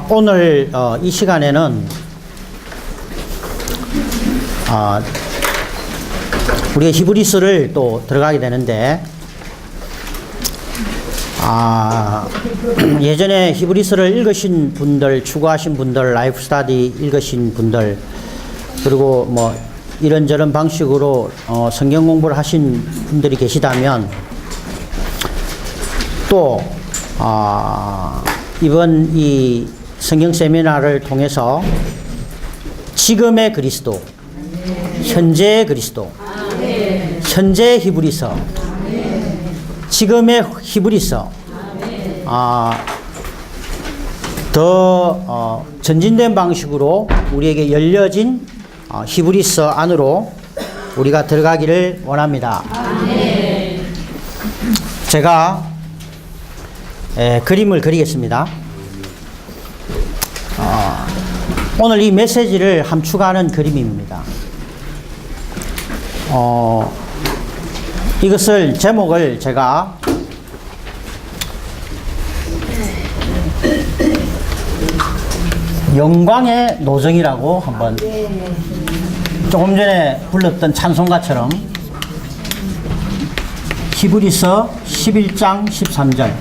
오늘 이 시간에는 우리가 히브리서를 또 들어가게 되는데 예전에 히브리서를 읽으신 분들, 추구하신 분들, 라이프 스타디 읽으신 분들, 그리고 뭐 이런저런 방식으로 성경 공부를 하신 분들이 계시다면 또 이번 이 성경 세미나를 통해서 지금의 그리스도, 현재의 그리스도, 현재의 히브리서, 지금의 히브리서, 더 전진된 방식으로 우리에게 열려진 히브리서 안으로 우리가 들어가기를 원합니다. 제가 그림을 그리겠습니다. 오늘 이 메시지를 함축하는 그림입니다. 이것을 제목을 제가 영광의 노정이라고 한번 조금 전에 불렀던 찬송가처럼 히브리서 11장 13절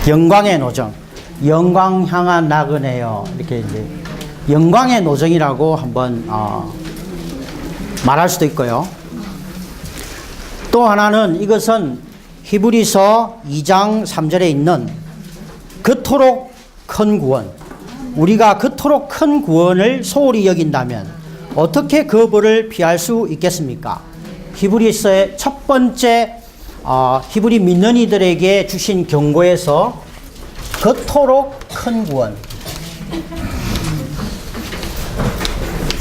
영광의 노정, 영광 향한 나그네여, 이렇게 이제 영광의 노정이라고 한번 말할 수도 있고요. 또 하나는 이것은 히브리서 2장 3절에 있는 그토록 큰 구원, 우리가 그토록 큰 구원을 소홀히 여긴다면 어떻게 그 벌을 피할 수 있겠습니까? 히브리서의 첫 번째 히브리 믿는 이들에게 주신 경고에서 그토록 큰 구원,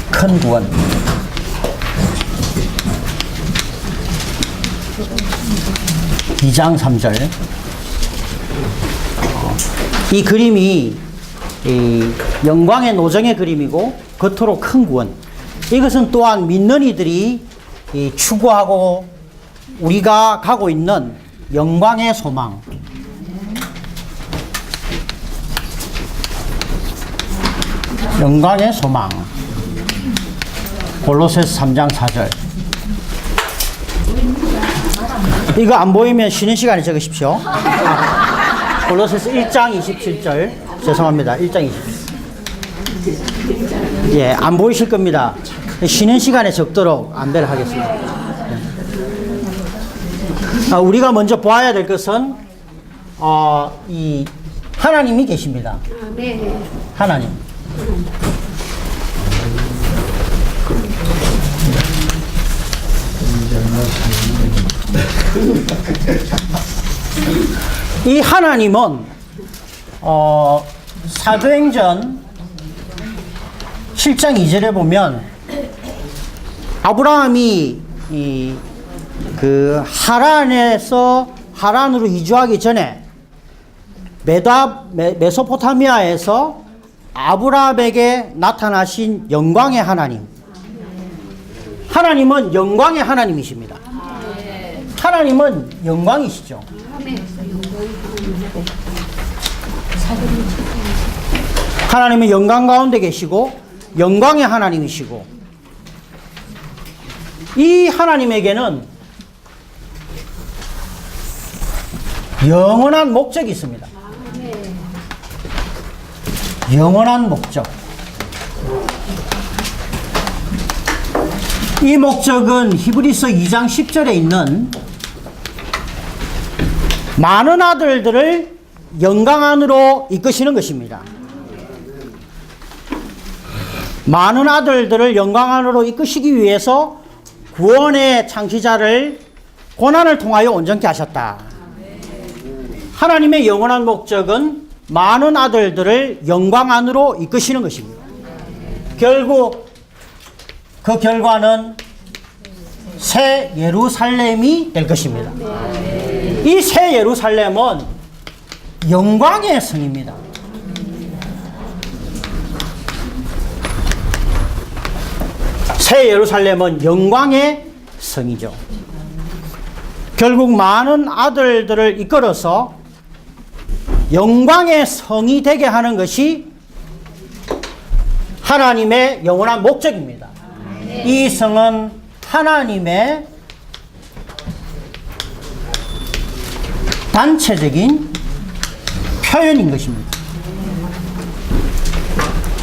큰 구원. (2장 3절) 이 그림이 이 영광의 노정의 그림이고 그토록 큰 구원, 이것은 또한 믿는 이들이 추구하고 우리가 가고 있는 영광의 소망, 영광의 소망. 골로새서 3장 4절. 이거 안 보이면 쉬는 시간에 적으십시오. 골로새서 1장 27절. 죄송합니다. 1장 27절. 예, 안 보이실 겁니다. 쉬는 시간에 적도록 안배를 하겠습니다. 우리가 먼저 봐야 될 것은 이 하나님이 계십니다. 하나님. 이 하나님은 사도행전 7장 2절에 보면 아브라함이 그 하란으로 이주하기 전에 메소포타미아에서 아브라함에게 나타나신 영광의 하나님. 하나님은 영광의 하나님이십니다. 하나님은 영광이시죠. 하나님은 영광 가운데 계시고 영광의 하나님이시고, 이 하나님에게는 영원한 목적이 있습니다. 영원한 목적. 이 목적은 히브리서 2장 10절에 있는 많은 아들들을 영광 안으로 이끄시는 것입니다. 많은 아들들을 영광 안으로 이끄시기 위해서 구원의 창시자를 고난을 통하여 온전케 하셨다. 하나님의 영원한 목적은 많은 아들들을 영광 안으로 이끄시는 것입니다. 결국 그 결과는 새 예루살렘이 될 것입니다. 이 새 예루살렘은 영광의 성입니다. 새 예루살렘은 영광의 성이죠. 결국 많은 아들들을 이끌어서 영광의 성이 되게 하는 것이 하나님의 영원한 목적입니다. 이 성은 하나님의 단체적인 표현인 것입니다.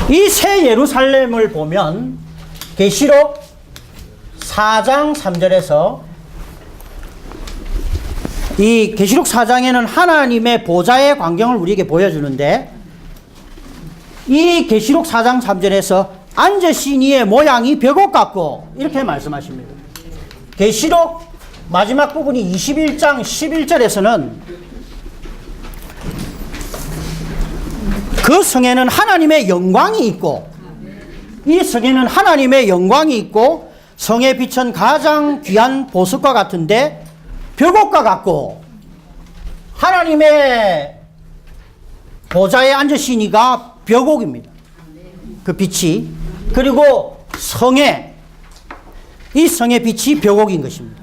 이 새 예루살렘을 보면 계시록 4장 3절에서 이 계시록 4장에는 하나님의 보좌의 광경을 우리에게 보여주는데 이 계시록 4장 3절에서 앉으신 이의 모양이 벽옥 같고 이렇게 말씀하십니다. 계시록 마지막 부분이 21장 11절에서는 그 성에는 하나님의 영광이 있고 이 성에는 하나님의 영광이 있고 성의 빛은 가장 귀한 보석과 같은데 벽옥과 같고 하나님의 보좌에 앉으신 이가 벽옥입니다. 그 빛이. 그리고 이 성의 빛이 벽옥인 것입니다.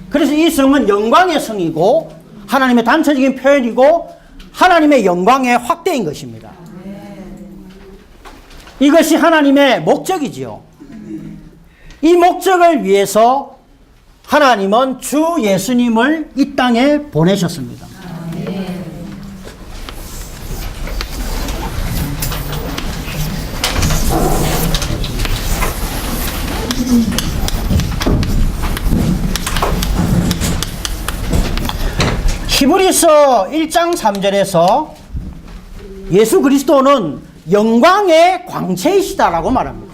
그래서 이 성은 영광의 성이고 하나님의 단체적인 표현이고 하나님의 영광의 확대인 것입니다. 이것이 하나님의 목적이지요. 이 목적을 위해서 하나님은 주 예수님을 이 땅에 보내셨습니다. 히브리서 1장 3절에서 예수 그리스도는 영광의 광채이시다라고 말합니다.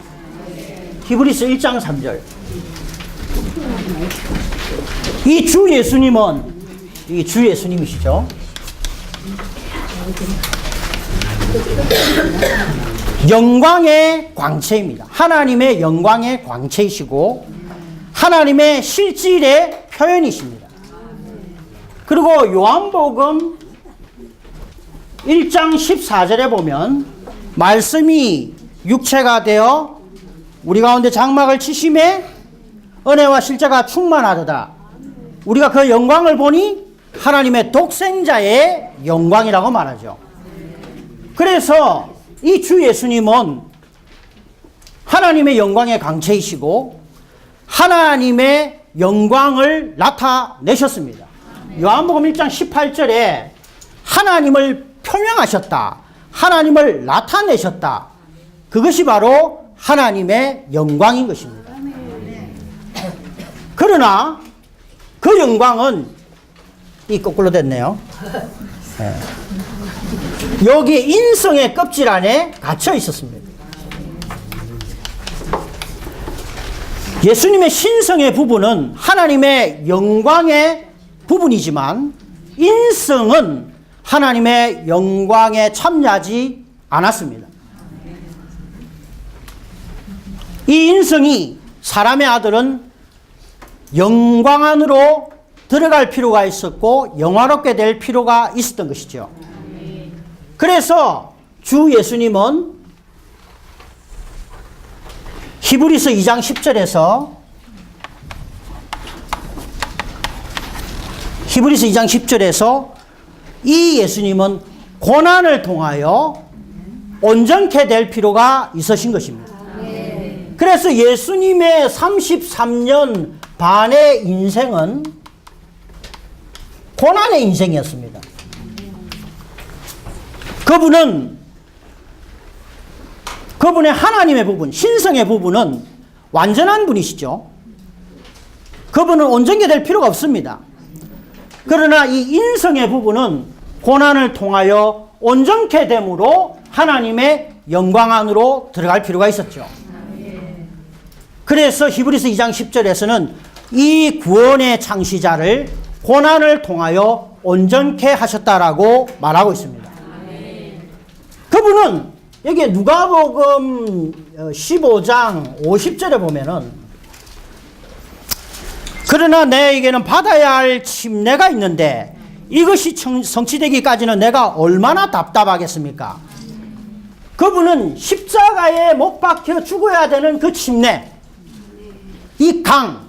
히브리서 1장 3절. 이 주 예수님이시죠. 영광의 광채입니다. 하나님의 영광의 광채이시고 하나님의 실질의 표현이십니다. 그리고 요한복음 1장 14절에 보면 말씀이 육체가 되어 우리 가운데 장막을 치심에 은혜와 실제가 충만하도다. 우리가 그 영광을 보니 하나님의 독생자의 영광이라고 말하죠. 그래서 이 주 예수님은 하나님의 영광의 광채이시고 하나님의 영광을 나타내셨습니다. 요한복음 1장 18절에 하나님을 표명하셨다. 하나님을 나타내셨다. 그것이 바로 하나님의 영광인 것입니다. 그러나 그 영광은 이 거꾸로 됐네요. 네. 여기 인성의 껍질 안에 갇혀 있었습니다. 예수님의 신성의 부분은 하나님의 영광의 부분이지만 인성은 하나님의 영광에 참여하지 않았습니다. 이 인성이 사람의 아들은 영광 안으로 들어갈 필요가 있었고 영화롭게 될 필요가 있었던 것이죠. 그래서 주 예수님은 히브리서 2장 10절에서 이 예수님은 고난을 통하여 온전케 될 필요가 있으신 것입니다. 그래서 예수님의 33년 반의 인생은 고난의 인생이었습니다. 그분의 하나님의 부분, 신성의 부분은 완전한 분이시죠. 그분은 온전케 될 필요가 없습니다. 그러나 이 인성의 부분은 고난을 통하여 온전케 됨으로 하나님의 영광 안으로 들어갈 필요가 있었죠. 그래서 히브리서 2장 10절에서는 이 구원의 창시자를 고난을 통하여 온전케 하셨다라고 말하고 있습니다. 그분은 여기 누가복음 15장 50절에 보면은 그러나 내에게는 받아야 할 침례가 있는데 이것이 성취되기까지는 내가 얼마나 답답하겠습니까? 그분은 십자가에 못 박혀 죽어야 되는 그 침례, 이 강,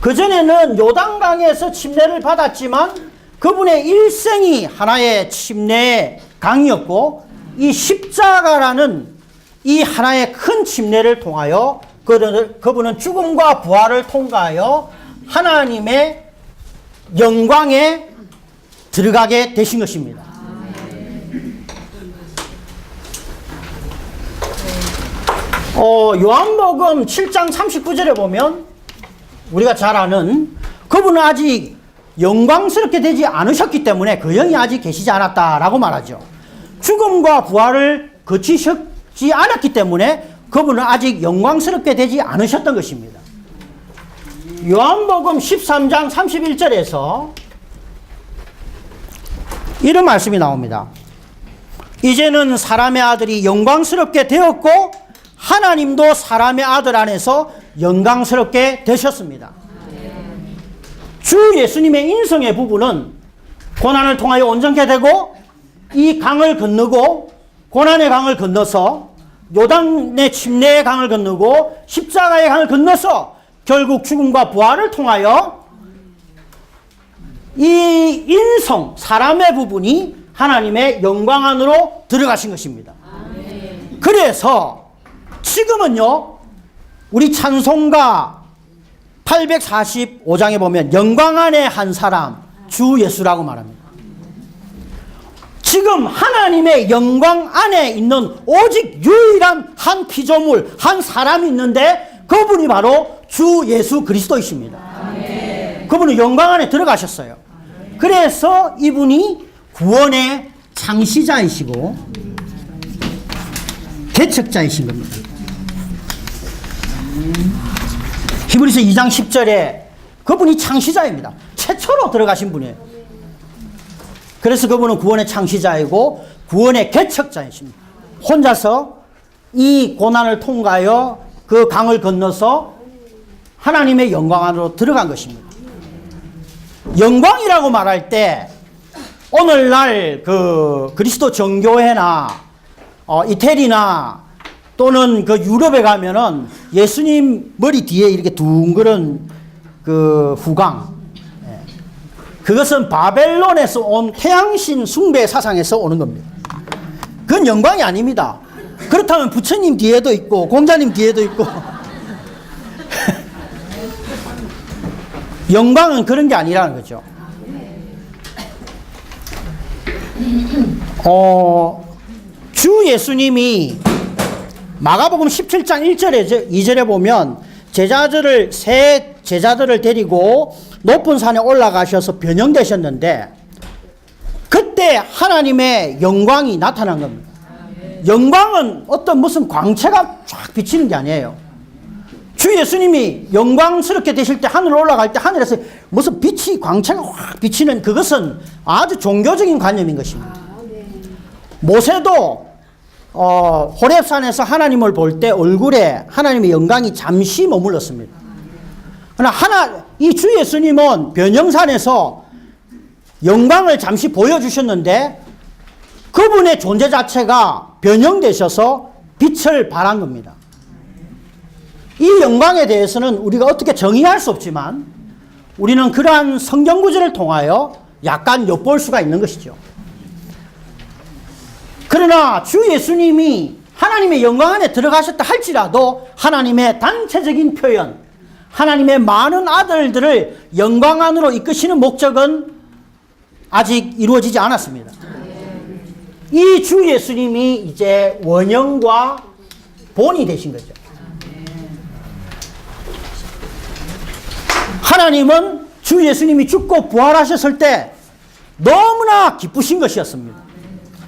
그전에는 요단강에서 침례를 받았지만 그분의 일생이 하나의 침례의 강이었고, 이 십자가라는 이 하나의 큰 침례를 통하여 그분은 죽음과 부활을 통과하여 하나님의 영광에 들어가게 되신 것입니다. 요한복음 7장 39절에 보면 우리가 잘 아는 그분은 아직 영광스럽게 되지 않으셨기 때문에 그 영이 아직 계시지 않았다라고 말하죠. 죽음과 부활을 거치셨지 않았기 때문에 그분은 아직 영광스럽게 되지 않으셨던 것입니다. 요한복음 13장 31절에서 이런 말씀이 나옵니다. 이제는 사람의 아들이 영광스럽게 되었고 하나님도 사람의 아들 안에서 영광스럽게 되셨습니다. 주 예수님의 인성의 부분은 고난을 통하여 온전케 되고 이 강을 건너고 고난의 강을 건너서 요단의 침례의 강을 건너고 십자가의 강을 건너서 결국 죽음과 부활을 통하여 이 인성, 사람의 부분이 하나님의 영광 안으로 들어가신 것입니다. 그래서 지금은요, 우리 찬송가 845장에 보면 영광 안에 한 사람, 주 예수라고 말합니다. 지금 하나님의 영광 안에 있는 오직 유일한 한 피조물, 한 사람이 있는데 그분이 바로 주 예수 그리스도이십니다. 그분은 영광 안에 들어가셨어요. 그래서 이분이 구원의 창시자이시고 개척자이신 겁니다. 히브리서 2장 10절에 그분이 창시자입니다. 최초로 들어가신 분이에요. 그래서 그분은 구원의 창시자이고 구원의 개척자이십니다. 혼자서 이 고난을 통과하여 그 강을 건너서 하나님의 영광 안으로 들어간 것입니다. 영광이라고 말할 때 오늘날 그 그리스도 정교회나 이태리나 또는 그 유럽에 가면은 예수님 머리 뒤에 이렇게 둥그런 그 후광, 그것은 바벨론에서 온 태양신 숭배 사상에서 오는 겁니다. 그건 영광이 아닙니다. 그렇다면 부처님 뒤에도 있고 공자님 뒤에도 있고 영광은 그런 게 아니라는 거죠. 주 예수님이 마가복음 17장 1절에 2절에 보면 새 제자들을 데리고 높은 산에 올라가셔서 변형되셨는데 그때 하나님의 영광이 나타난 겁니다. 영광은 어떤 무슨 광채가 쫙 비치는 게 아니에요. 주 예수님이 영광스럽게 되실 때 하늘로 올라갈 때 하늘에서 무슨 빛이 광채가 확 비치는 그것은 아주 종교적인 관념인 것입니다. 모세도 호렙산에서 하나님을 볼 때 얼굴에 하나님의 영광이 잠시 머물렀습니다. 그러나 이 주 예수님은 변형산에서 영광을 잠시 보여주셨는데 그분의 존재 자체가 변형되셔서 빛을 발한 겁니다. 이 영광에 대해서는 우리가 어떻게 정의할 수 없지만 우리는 그러한 성경 구절을 통하여 약간 엿볼 수가 있는 것이죠. 그러나 주 예수님이 하나님의 영광 안에 들어가셨다 할지라도 하나님의 단체적인 표현, 하나님의 많은 아들들을 영광 안으로 이끄시는 목적은 아직 이루어지지 않았습니다. 이 주 예수님이 이제 원형과 본이 되신 거죠. 하나님은 주 예수님이 죽고 부활하셨을 때 너무나 기쁘신 것이었습니다.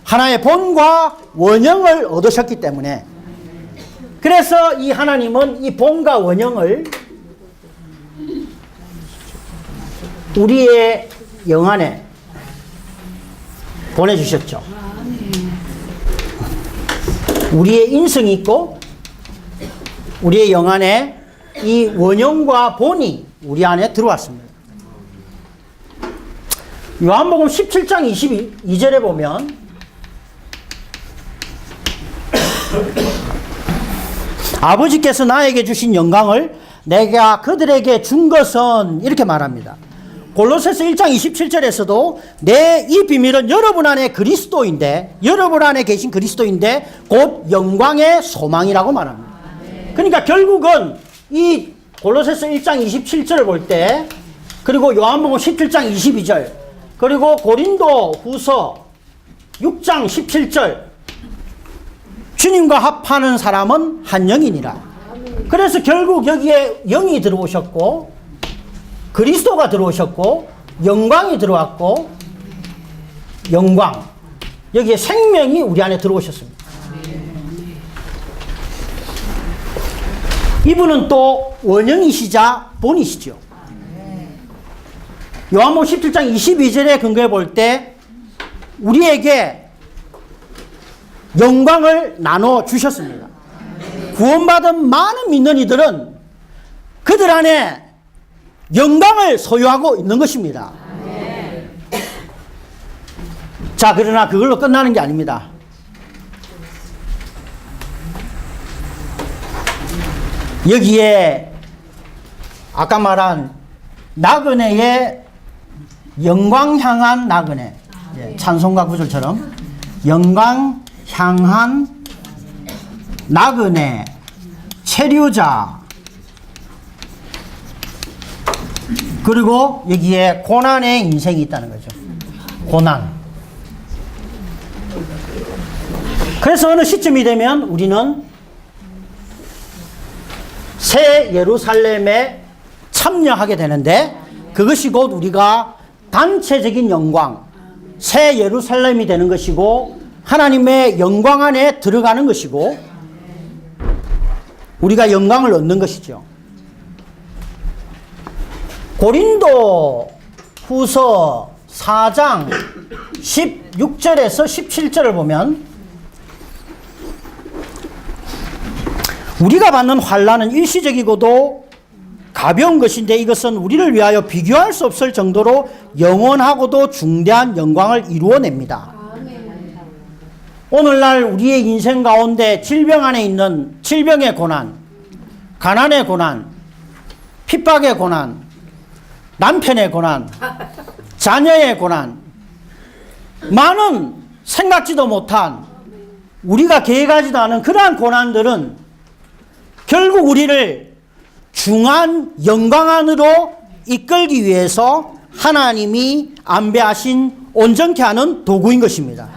하나의 본과 원형을 얻으셨기 때문에. 그래서 이 하나님은 이 본과 원형을 우리의 영 안에 보내주셨죠. 우리의 인성이 있고 우리의 영 안에 이 원형과 본이 우리 안에 들어왔습니다. 요한복음 17장 22절에 보면 아버지께서 나에게 주신 영광을 내가 그들에게 준 것은 이렇게 말합니다. 골로새서 1장 27절에서도 내 이 비밀은 여러분 안에 그리스도인데, 여러분 안에 계신 그리스도인데 곧 영광의 소망이라고 말합니다. 그러니까 결국은 이 골로새서 1장 27절을 볼 때, 그리고 요한복음 17장 22절, 그리고 고린도 후서 6장 17절, 주님과 합하는 사람은 한 영이니라. 그래서 결국 여기에 영이 들어오셨고, 그리스도가 들어오셨고, 영광이 들어왔고, 영광, 여기에 생명이 우리 안에 들어오셨습니다. 이분은 또 원형이시자 본이시죠. 요한복음 17장 22절에 근거해 볼 때 우리에게 영광을 나눠 주셨습니다. 구원받은 많은 믿는 이들은 그들 안에 영광을 소유하고 있는 것입니다. 자, 그러나 그걸로 끝나는 게 아닙니다. 여기에 아까 말한 나그네의 영광 향한 나그네, 찬송가 구절처럼 영광 향한 나그네, 체류자, 그리고 여기에 고난의 인생이 있다는 거죠. 고난. 그래서 어느 시점이 되면 우리는 새 예루살렘에 참여하게 되는데, 그것이 곧 우리가 단체적인 영광, 새 예루살렘이 되는 것이고 하나님의 영광 안에 들어가는 것이고 우리가 영광을 얻는 것이죠. 고린도 후서 4장 16절에서 17절을 보면 우리가 받는 환난은 일시적이고도 가벼운 것인데 이것은 우리를 위하여 비교할 수 없을 정도로 영원하고도 중대한 영광을 이루어냅니다. 오늘날 우리의 인생 가운데 질병 안에 있는 질병의 고난, 가난의 고난, 핍박의 고난, 남편의 고난, 자녀의 고난, 많은 생각지도 못한 우리가 계획하지도 않은 그러한 고난들은 결국 우리를 중한 영광 안으로 이끌기 위해서 하나님이 안배하신 온전케 하는 도구인 것입니다.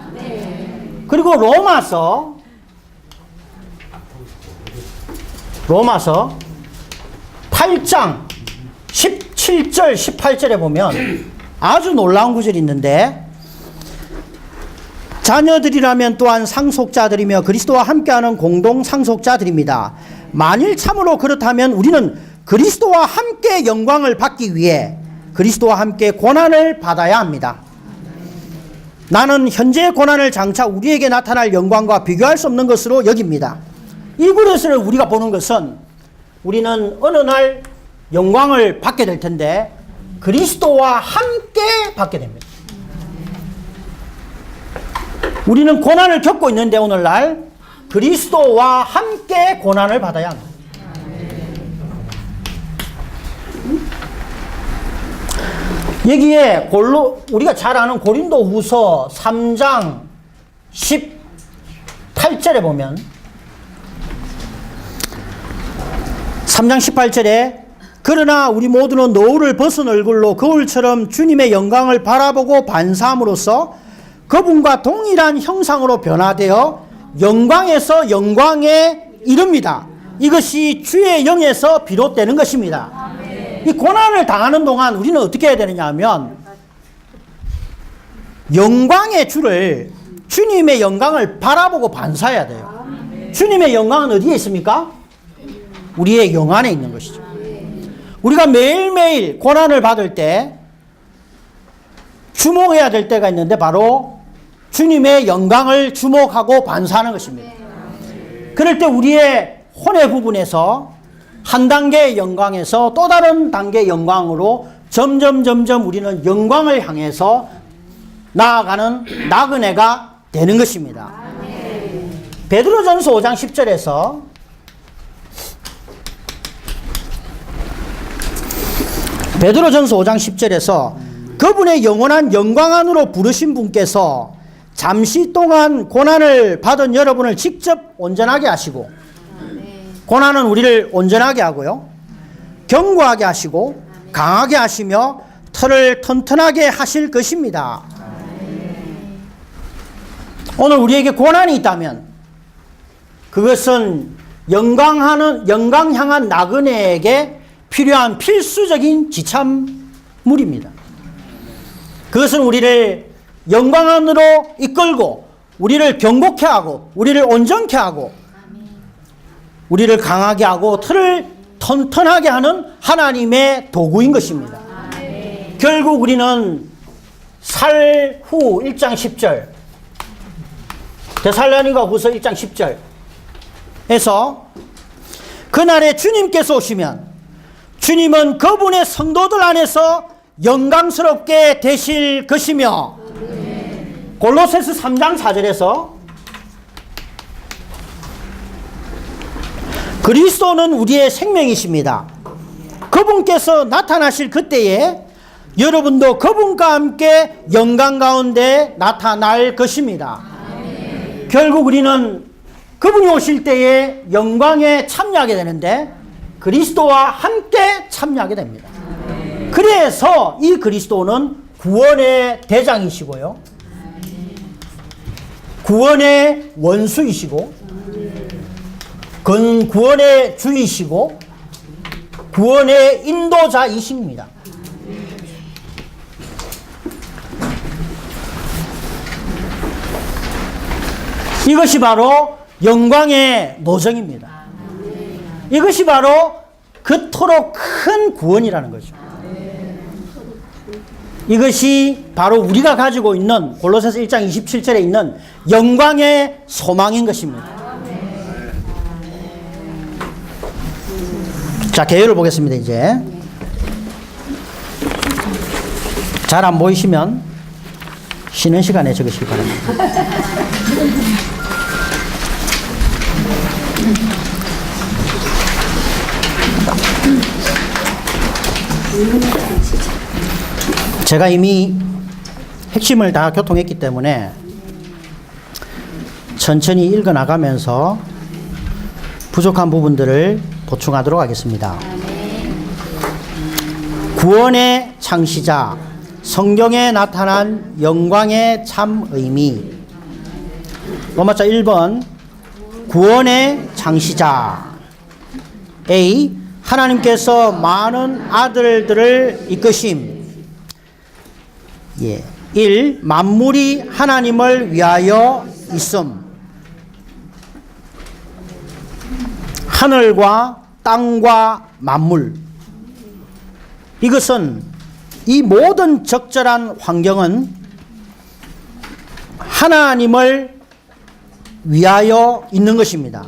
그리고 로마서 8장 17절 18절에 보면 아주 놀라운 구절이 있는데, 자녀들이라면 또한 상속자들이며 그리스도와 함께하는 공동 상속자들입니다. 만일 참으로 그렇다면 우리는 그리스도와 함께 영광을 받기 위해 그리스도와 함께 고난을 받아야 합니다. 나는 현재의 고난을 장차 우리에게 나타날 영광과 비교할 수 없는 것으로 여깁니다. 이 구절을 우리가 보는 것은 우리는 어느 날 영광을 받게 될 텐데 그리스도와 함께 받게 됩니다. 우리는 고난을 겪고 있는데 오늘날 그리스도와 함께 고난을 받아야 합니다. 여기에 우리가 잘 아는 고린도 후서 3장 18절에 보면 3장 18절에 그러나 우리 모두는 노을을 벗은 얼굴로 거울처럼 주님의 영광을 바라보고 반사함으로써 그분과 동일한 형상으로 변화되어 영광에서 영광에 이릅니다. 이것이 주의 영에서 비롯되는 것입니다. 이 고난을 당하는 동안 우리는 어떻게 해야 되느냐 하면 영광의 주를, 주님의 영광을 바라보고 반사해야 돼요. 주님의 영광은 어디에 있습니까? 우리의 영 안에 있는 것이죠. 우리가 매일매일 고난을 받을 때 주목해야 될 때가 있는데 바로 주님의 영광을 주목하고 반사하는 것입니다. 그럴 때 우리의 혼의 부분에서 한 단계의 영광에서 또 다른 단계의 영광으로 점점 우리는 영광을 향해서 나아가는 나그네가 되는 것입니다. 베드로전서 5장 10절에서 베드로전서 5장 10절에서 그분의 영원한 영광 안으로 부르신 분께서 잠시 동안 고난을 받은 여러분을 직접 온전하게 하시고, 고난은 우리를 온전하게 하고요, 견고하게 하시고 강하게 하시며 털을 튼튼하게 하실 것입니다. 오늘 우리에게 고난이 있다면 그것은 영광 향한 나그네에게 필요한 필수적인 지참물입니다. 그것은 우리를 영광 안으로 이끌고 우리를 경고케 하고 우리를 온전케 하고 우리를 강하게 하고 틀을 튼튼하게 하는 하나님의 도구인 것입니다. 결국 우리는 살후 1장 10절, 데살로니가 후서 1장 10절에서 그날에 주님께서 오시면 주님은 그분의 성도들 안에서 영광스럽게 되실 것이며, 골로새서 3장 4절에서 그리스도는 우리의 생명이십니다. 그분께서 나타나실 그때에 여러분도 그분과 함께 영광 가운데 나타날 것입니다. 결국 우리는 그분이 오실 때에 영광에 참여하게 되는데 그리스도와 함께 참여하게 됩니다. 그래서 이 그리스도는 구원의 대장이시고요, 구원의 원수이시고, 구원의 주이시고, 구원의 인도자이십니다. 이것이 바로 영광의 노정입니다. 이것이 바로 그토록 큰 구원이라는 거죠. 이것이 바로 우리가 가지고 있는 골로새서 1장 27절에 있는 영광의 소망인 것입니다. 자, 개요를 보겠습니다. 이제 잘 안 보이시면 쉬는 시간에 적으시기 바랍니다. 제가 이미 핵심을 다 교통했기 때문에 천천히 읽어 나가면서 부족한 부분들을 보충하도록 하겠습니다. 구원의 창시자, 성경에 나타난 영광의 참 의미. 로마자 1번, 구원의 창시자. A, 하나님께서 많은 아들들을 이끄심. 1. 만물이 하나님을 위하여 있음. 하늘과 땅과 만물. 이것은 이 모든 적절한 환경은 하나님을 위하여 있는 것입니다.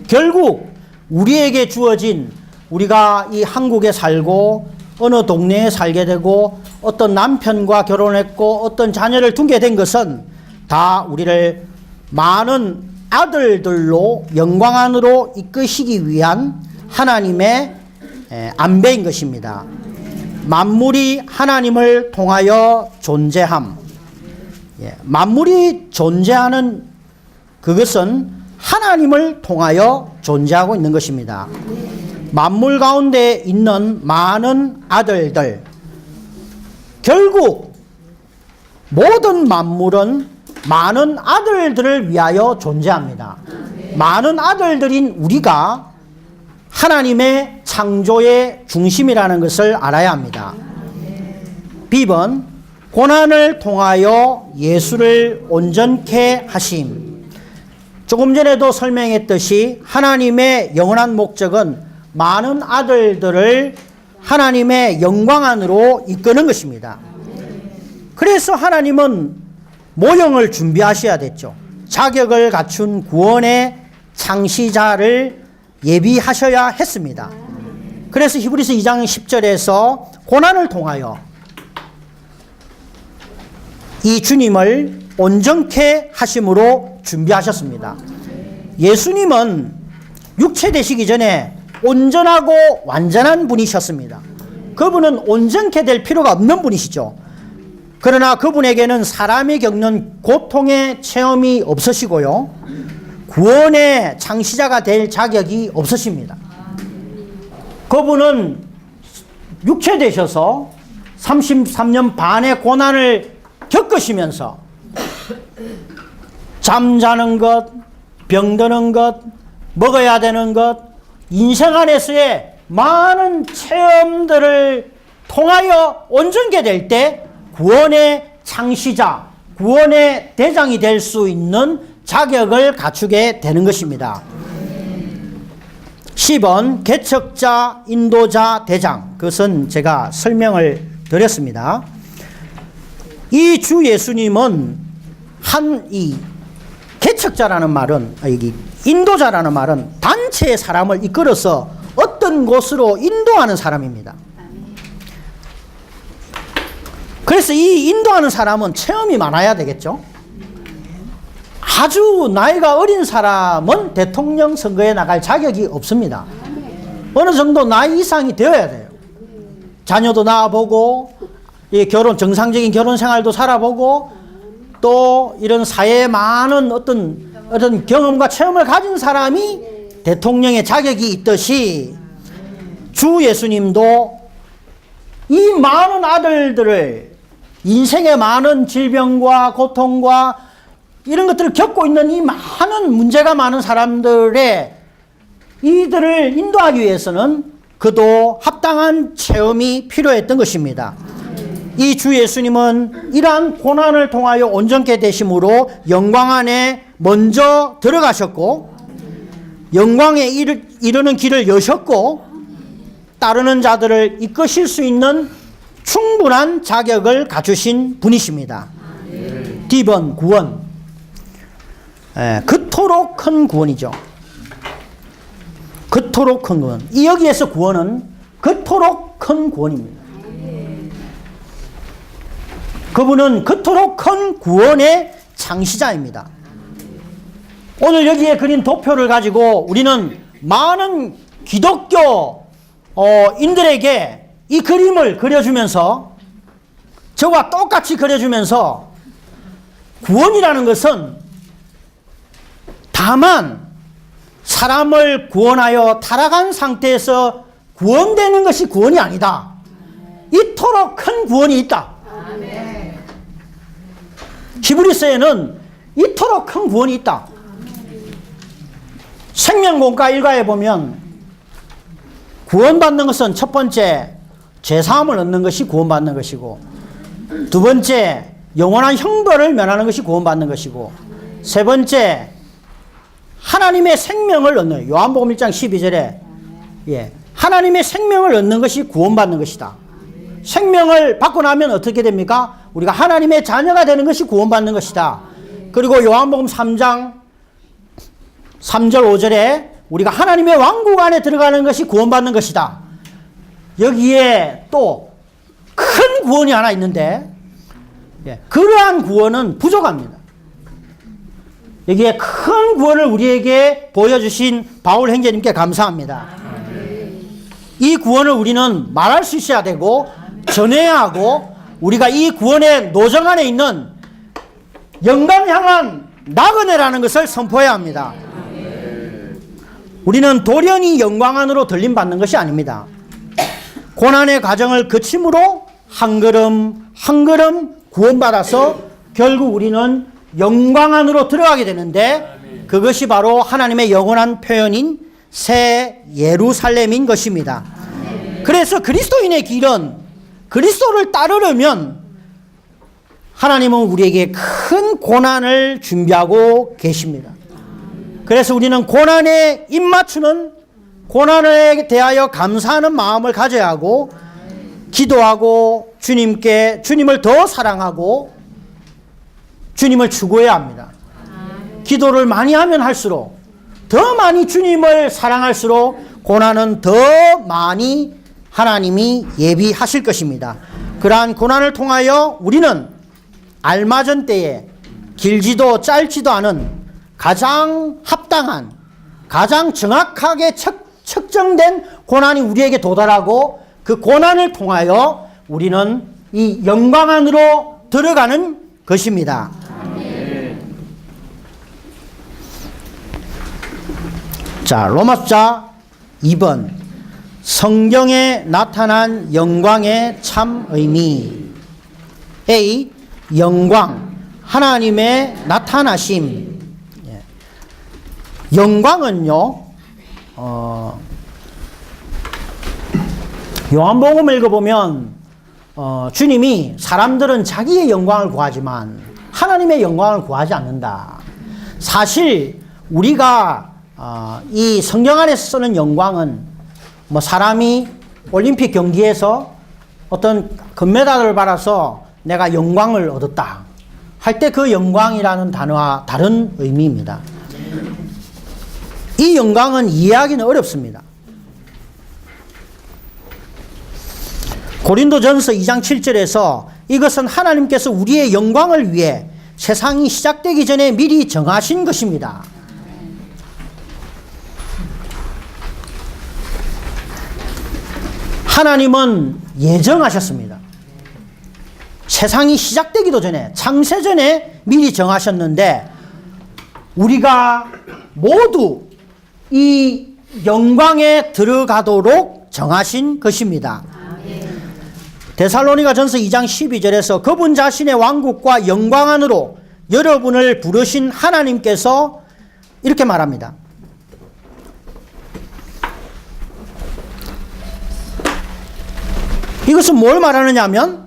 결국 우리에게 주어진, 우리가 이 한국에 살고 어느 동네에 살게 되고 어떤 남편과 결혼했고 어떤 자녀를 두게 된 것은 다 우리를 많은 아들들로 영광 안으로 이끄시기 위한 하나님의 안배인 것입니다. 만물이 하나님을 통하여 존재함. 만물이 존재하는 그것은 하나님을 통하여 존재하고 있는 것입니다. 만물 가운데 있는 많은 아들들, 결국 모든 만물은 많은 아들들을 위하여 존재합니다. 많은 아들들인 우리가 하나님의 창조의 중심이라는 것을 알아야 합니다. B번, 고난을 통하여 예수를 온전케 하심. 조금 전에도 설명했듯이 하나님의 영원한 목적은 많은 아들들을 하나님의 영광 안으로 이끄는 것입니다. 그래서 하나님은 모형을 준비하셔야 됐죠. 자격을 갖춘 구원의 창시자를 예비하셔야 했습니다. 그래서 히브리서 2장 10절에서 고난을 통하여 이 주님을 온전케 하심으로 준비하셨습니다. 예수님은 육체 되시기 전에 온전하고 완전한 분이셨습니다. 그분은 온전케 될 필요가 없는 분이시죠. 그러나 그분에게는 사람이 겪는 고통의 체험이 없으시고요. 구원의 창시자가 될 자격이 없으십니다. 그분은 육체 되셔서 33년 반의 고난을 겪으시면서 잠자는 것, 병드는 것, 먹어야 되는 것, 인생 안에서의 많은 체험들을 통하여 온전케 될 때 구원의 창시자, 구원의 대장이 될 수 있는 자격을 갖추게 되는 것입니다. 10번 개척자, 인도자, 대장. 그것은 제가 설명을 드렸습니다. 이 주 예수님은 이 개척자라는 말은, 여기 인도자라는 말은 단체의 사람을 이끌어서 어떤 곳으로 인도하는 사람입니다. 그래서 이 인도하는 사람은 체험이 많아야 되겠죠. 아주 나이가 어린 사람은 대통령 선거에 나갈 자격이 없습니다. 어느 정도 나이 이상이 되어야 돼요. 자녀도 낳아보고, 정상적인 결혼 생활도 살아보고, 또 이런 사회에 많은 어떤 경험과 체험을 가진 사람이 대통령의 자격이 있듯이 주 예수님도 이 많은 아들들을, 인생의 많은 질병과 고통과 이런 것들을 겪고 있는 이 많은 문제가 많은 사람들의 이들을 인도하기 위해서는 그도 합당한 체험이 필요했던 것입니다. 이 주 예수님은 이러한 고난을 통하여 온전케 되심으로 영광 안에 먼저 들어가셨고, 영광에 이르는 길을 여셨고, 따르는 자들을 이끄실 수 있는 충분한 자격을 갖추신 분이십니다. D번 구원. 그토록 큰 구원이죠. 그토록 큰 구원. 여기에서 구원은 그토록 큰 구원입니다. 그분은 그토록 큰 구원의 창시자입니다. 오늘 여기에 그린 도표를 가지고 우리는 많은 기독교인들에게 이 그림을 그려주면서, 저와 똑같이 그려주면서, 구원이라는 것은 다만 사람을 구원하여 타락한 상태에서 구원되는 것이 구원이 아니다. 이토록 큰 구원이 있다. 히브리서에는 이토록 큰 구원이 있다. 생명공과 일가에 보면 구원받는 것은 첫 번째 죄사함을 얻는 것이 구원받는 것이고, 두 번째 영원한 형벌을 면하는 것이 구원받는 것이고, 세 번째 하나님의 생명을 얻는, 요한복음 1장 12절에 하나님의 생명을 얻는 것이 구원받는 것이다. 생명을 받고 나면 어떻게 됩니까? 우리가 하나님의 자녀가 되는 것이 구원받는 것이다. 그리고 요한복음 3장 3절 5절에 우리가 하나님의 왕국 안에 들어가는 것이 구원받는 것이다. 여기에 또 큰 구원이 하나 있는데, 그러한 구원은 부족합니다. 여기에 큰 구원을 우리에게 보여주신 바울 형제님께 감사합니다. 이 구원을 우리는 말할 수 있어야 되고 전해야 하고, 우리가 이 구원의 노정 안에 있는 영광 향한 나그네라는 것을 선포해야 합니다. 우리는 돌연히 영광 안으로 들림받는 것이 아닙니다. 고난의 과정을 거침으로 한 걸음 한 걸음 구원받아서 결국 우리는 영광 안으로 들어가게 되는데, 그것이 바로 하나님의 영원한 표현인 새 예루살렘인 것입니다. 그래서 그리스도인의 길은, 그리스도를 따르려면 하나님은 우리에게 큰 고난을 준비하고 계십니다. 그래서 우리는 고난에 입맞추는, 고난에 대하여 감사하는 마음을 가져야 하고, 기도하고 주님을 더 사랑하고 주님을 추구해야 합니다. 기도를 많이 하면 할수록, 더 많이 주님을 사랑할수록 고난은 더 많이 하나님이 예비하실 것입니다. 그러한 고난을 통하여 우리는 알맞은 때에 길지도 짧지도 않은 가장 합당한, 가장 정확하게 측정된 고난이 우리에게 도달하고, 그 고난을 통하여 우리는 이 영광 안으로 들어가는 것입니다. 자, 로마서 2번. 성경에 나타난 영광의 참 의미. A. 영광. 하나님의 나타나심. 영광은요, 요한복음 읽어보면, 주님이 사람들은 자기의 영광을 구하지만 하나님의 영광을 구하지 않는다. 사실, 우리가, 이 성경 안에서 쓰는 영광은 뭐 사람이 올림픽 경기에서 어떤 금메달을 받아서 내가 영광을 얻었다 할 때 그 영광이라는 단어와 다른 의미입니다. 이 영광은 이해하기는 어렵습니다. 고린도전서 2장 7절에서 이것은 하나님께서 우리의 영광을 위해 세상이 시작되기 전에 미리 정하신 것입니다. 하나님은 예정하셨습니다. 세상이 시작되기도 전에, 창세전에 미리 정하셨는데 우리가 모두 이 영광에 들어가도록 정하신 것입니다. 데살로니가전서 2장 12절에서 그분 자신의 왕국과 영광 안으로 여러분을 부르신 하나님께서 이렇게 말합니다. 이것은 뭘 말하느냐면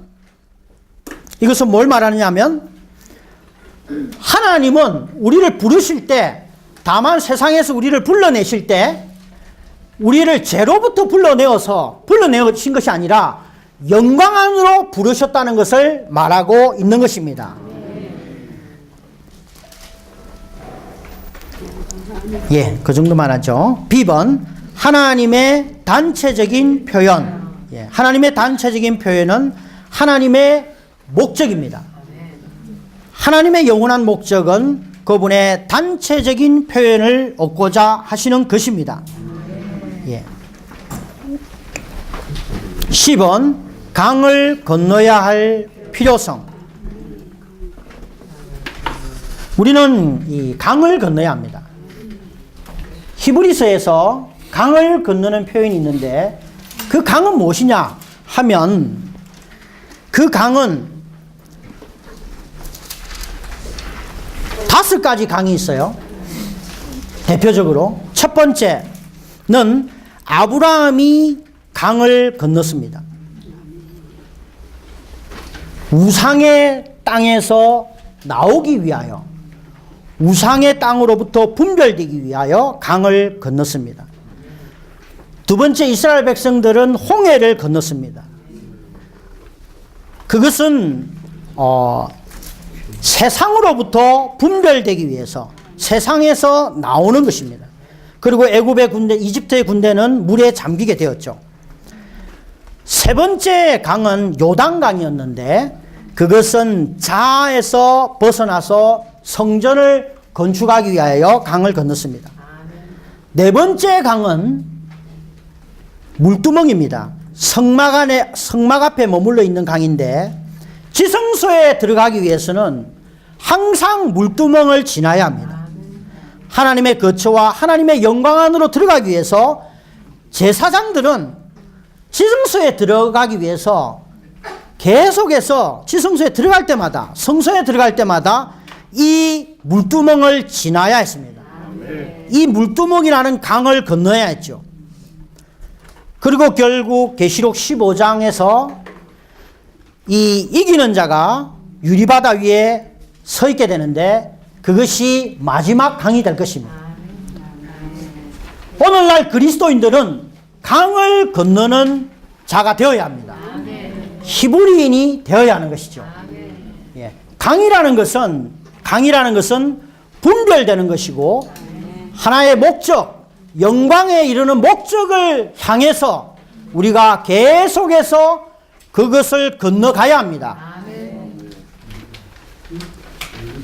하나님은 우리를 부르실 때, 다만 세상에서 우리를 불러내실 때 우리를 죄로부터 불러내신 것이 아니라 영광 안으로 부르셨다는 것을 말하고 있는 것입니다. 예, 그 정도만 하죠. B번, 하나님의 단체적인 표현. 예, 하나님의 단체적인 표현은 하나님의 목적입니다. 하나님의 영원한 목적은 그분의 단체적인 표현을 얻고자 하시는 것입니다. 예. 10번, 강을 건너야 할 필요성. 우리는 이 강을 건너야 합니다. 히브리서에서 강을 건너는 표현이 있는데 그 강은 무엇이냐 하면 그 강은 5가지 강이 있어요. 대표적으로 첫 번째는 아브라함이 강을 건넜습니다. 우상의 땅에서 나오기 위하여, 우상의 땅으로부터 분별되기 위하여 강을 건넜습니다. 두 번째, 이스라엘 백성들은 홍해를 건넜습니다. 그것은 세상으로부터 분별되기 위해서 세상에서 나오는 것입니다. 그리고 애굽의 군대, 이집트의 군대는 물에 잠기게 되었죠. 세 번째 강은 요단강이었는데 그것은 자아에서 벗어나서 성전을 건축하기 위하여 강을 건넜습니다. 네 번째 강은 물두멍입니다. 성막 앞에 머물러 있는 강인데 지성소에 들어가기 위해서는 항상 물두멍을 지나야 합니다. 하나님의 거처와 하나님의 영광 안으로 들어가기 위해서 제사장들은 지성소에 들어가기 위해서 계속해서 지성소에 들어갈 때마다, 성소에 들어갈 때마다 이 물두멍을 지나야 했습니다. 이 물두멍이라는 강을 건너야 했죠. 그리고 결국 계시록 15장에서 이 이기는 자가 유리바다 위에 서 있게 되는데 그것이 마지막 강이 될 것입니다. 오늘날 그리스도인들은 강을 건너는 자가 되어야 합니다. 히브리인이 되어야 하는 것이죠. 예. 강이라는 것은 분별되는 것이고 하나의 목적, 영광에 이르는 목적을 향해서 우리가 계속해서 그것을 건너가야 합니다.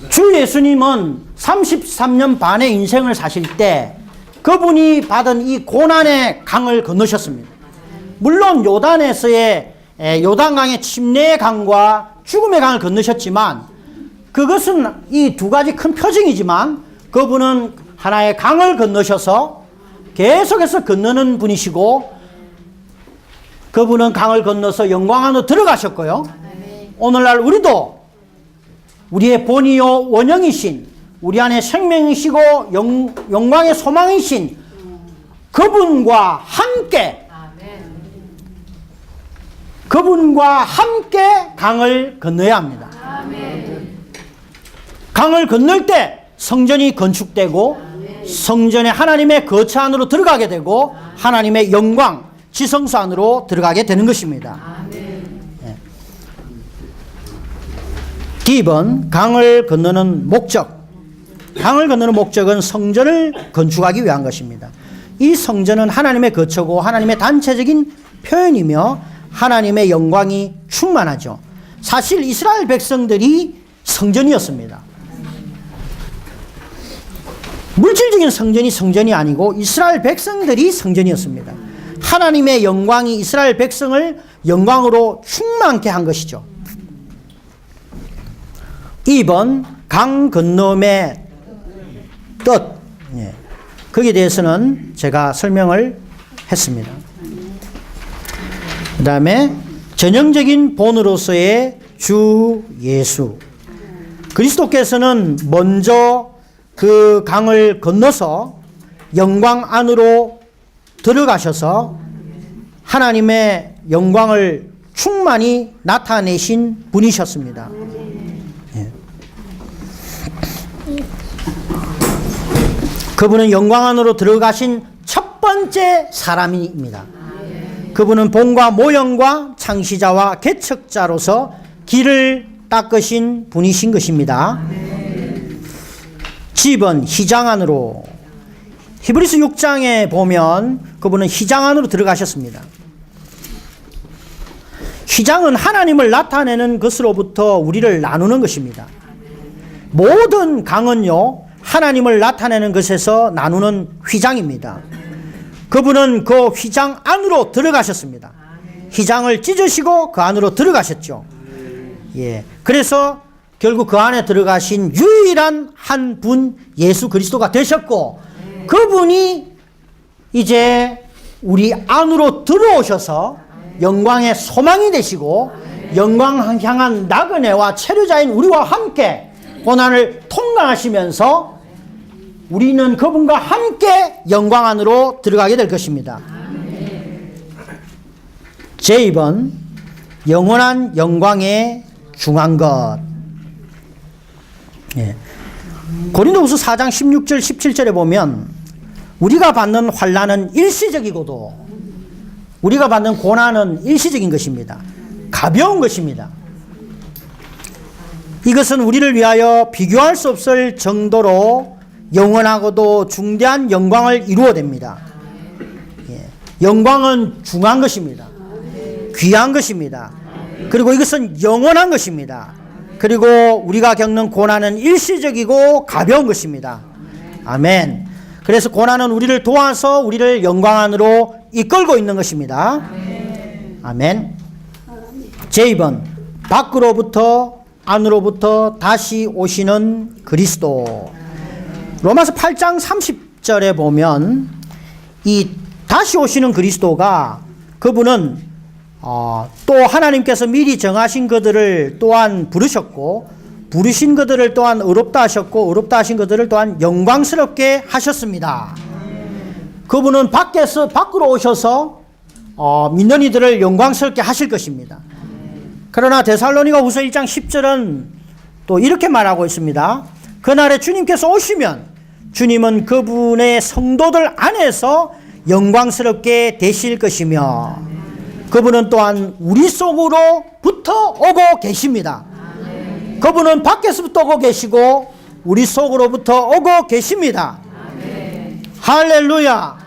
주 예수님은 33년 반의 인생을 사실 때 그분이 받은 이 고난의 강을 건너셨습니다. 물론 요단에서의 요단강의 침례의 강과 죽음의 강을 건너셨지만 그것은 이 두 가지 큰 표징이지만 그분은 하나의 강을 건너셔서 계속해서 건너는 분이시고 그분은 강을 건너서 영광 안으로 들어가셨고요. 오늘날 우리도 우리의 본이요 원형이신 우리 안에 생명이시고 영광의 소망이신 그분과 함께 강을 건너야 합니다. 강을 건널 때 성전이 건축되고 성전에 하나님의 거처 안으로 들어가게 되고 하나님의 영광 지성소 안으로 들어가게 되는 것입니다. D번 강을 건너는 목적. 강을 건너는 목적은 성전을 건축하기 위한 것입니다. 이 성전은 하나님의 거처고 하나님의 단체적인 표현이며 하나님의 영광이 충만하죠. 사실 이스라엘 백성들이 성전이었습니다. 물질적인 성전이 아니고 이스라엘 백성들이 성전이었습니다. 하나님의 영광이 이스라엘 백성을 영광으로 충만케 한 것이죠. 2번 강 건너의 뜻. 거기에 대해서는 제가 설명을 했습니다. 그 다음에 전형적인 본으로서의 주 예수. 그리스도께서는 먼저 그 강을 건너서 영광 안으로 들어가셔서 하나님의 영광을 충만히 나타내신 분이셨습니다. 그분은 영광 안으로 들어가신 첫 번째 사람입니다. 그분은 본과 모형과 창시자와 개척자로서 길을 닦으신 분이신 것입니다. G번 휘장 안으로. 히브리서 6장에 보면 그분은 휘장 안으로 들어가셨습니다. 휘장은 하나님을 나타내는 것으로부터 우리를 나누는 것입니다. 모든 강은요 하나님을 나타내는 것에서 나누는 휘장입니다. 그분은 그 휘장 안으로 들어가셨습니다. 휘장을 찢으시고 그 안으로 들어가셨죠. 그래서 결국 그 안에 들어가신 유일한 한 분 예수 그리스도가 되셨고 그분이 이제 우리 안으로 들어오셔서 영광의 소망이 되시고 영광 향한 나그네와 체류자인 우리와 함께 고난을 통과하시면서 우리는 그분과 함께 영광 안으로 들어가게 될 것입니다. 제2번 영원한 영광에 중한 것. 고린도후서 4장 16절 17절에 보면 우리가 받는 환난은 일시적이고도 우리가 받는 고난은 일시적인 것입니다. 가벼운 것입니다. 이것은 우리를 위하여 비교할 수 없을 정도로 영원하고도 중대한 영광을 이루어냅니다. 영광은 중한 것입니다. 귀한 것입니다. 그리고 이것은 영원한 것입니다. 그리고 우리가 겪는 고난은 일시적이고 가벼운 것입니다. 아멘. 그래서 고난은 우리를 도와서 우리를 영광 안으로 이끌고 있는 것입니다. 아멘. 제2번 밖으로부터 안으로부터 다시 오시는 그리스도. 로마서 8장 30절에 보면 이 다시 오시는 그리스도가 그분은 또 하나님께서 미리 정하신 것들을 또한 부르셨고 부르신 것들을 또한 의롭다 하셨고 의롭다 하신 것들을 또한 영광스럽게 하셨습니다. 그분은 밖으로 오셔서 믿는 이들을 영광스럽게 하실 것입니다. 그러나 데살로니가 후서 1장 10절은 또 이렇게 말하고 있습니다. 그날에 주님께서 오시면 주님은 그분의 성도들 안에서 영광스럽게 되실 것이며 그분은 또한 우리 속으로부터 오고 계십니다. 그분은 밖에서부터 오고 계시고 우리 속으로부터 오고 계십니다. 할렐루야.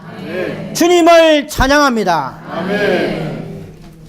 주님을 찬양합니다.